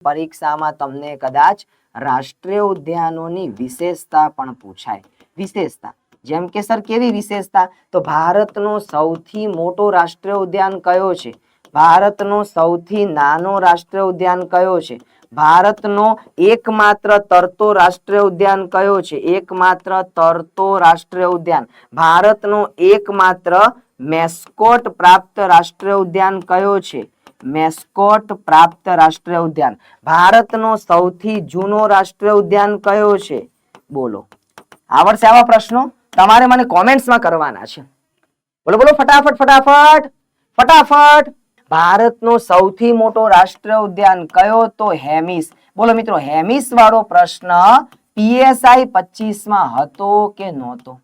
પરીક્ષામાં તમને કદાચ રાષ્ટ્રીય ઉદ્યાનોની વિશેષતા પણ પૂછાય. વિશેષતા જેમ કે સર કેવી વિશેષતા? તો ભારતનો સૌથી મોટો રાષ્ટ્રીય ઉદ્યાન કયો છે? ભારતનો સૌથી નાનો રાષ્ટ્રીય ઉદ્યાન કયો છે? ભારતનો એકમાત્ર તરતો રાષ્ટ્રીય ઉદ્યાન કયો છે? એકમાત્ર તરતો રાષ્ટ્રીય ઉદ્યાન. ભારતનો એકમાત્ર મેસ્કોટ પ્રાપ્ત રાષ્ટ્રીય ઉદ્યાન કયો છે? મેસ્કોટ પ્રાપ્ત રાષ્ટ્રીય ઉદ્યાન. ભારતનો સૌથી જૂનો રાષ્ટ્રીય ઉદ્યાન કયો છે? બોલો. આવડશે આવા પ્રશ્નો? તમારે મને કોમેન્ટ્સમાં કરવાના છે. બોલો બોલો ફટાફટ ફટાફટ ફટાફટ. ભારતનો સૌથી મોટો રાષ્ટ્રીય ઉદ્યાન કયો? તો હેમિસ. બોલો મિત્રો, હેમિસ વાળો પ્રશ્ન PSI 25 માં હતો કે નહોતો?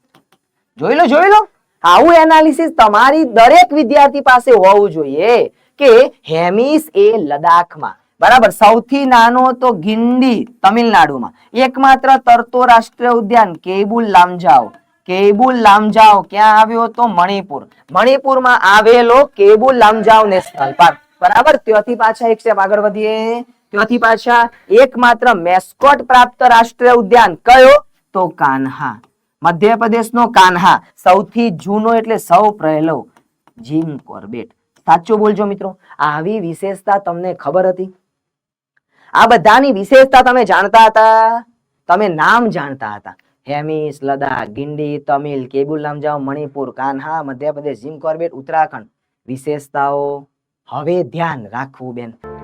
જોઈ લો જોઈ લો. આવું એનાલિસિસ તમારી દરેક વિદ્યાર્થી પાસે હોવું જોઈએ કે હેમિસ એ લદ્દાખમાં, બરાબર, સૌથી નાનો તો ગિંડી તમિલનાડુમાં, એકમાત્ર તરતો રાષ્ટ્રીય ઉદ્યાન કેબુલ લામજાઓ. કેબુલ લામજાઓ ક્યાં આવ્યો? તો મણિપુર. મણિપુરમાં આવેલો કેબુલ લામજાઓ નેશનલ પાર્ક, બરાબર. ત્યાંથી પાછા એક સ્ટેપ આગળ વધીએ. ત્યાંથી પાછા એકમાત્ર મેસ્કોટ પ્રાપ્ત રાષ્ટ્રીય ઉદ્યાન કયો? તો કાન્હા. મધ્યપ્રદેશનો કાન્હા. સૌથી જૂનો એટલે સૌ પહેલો જીમ કોર્બેટ. સાચું બોલજો મિત્રો. આવી વિશેષતા તમને ખબર હતી? આ બધાની વિશેષતા તમે જાણતા હતા? તમે નામ જાણતા હતા? Hemis, Ladakh, Guindy, Tamil, કેબુલ લામજાઓ, Manipur, Kanha, Madhya Pradesh, Jim Corbett, Uttarakhand. વિશેષતાઓ હવે ધ્યાન રાખવું બેન.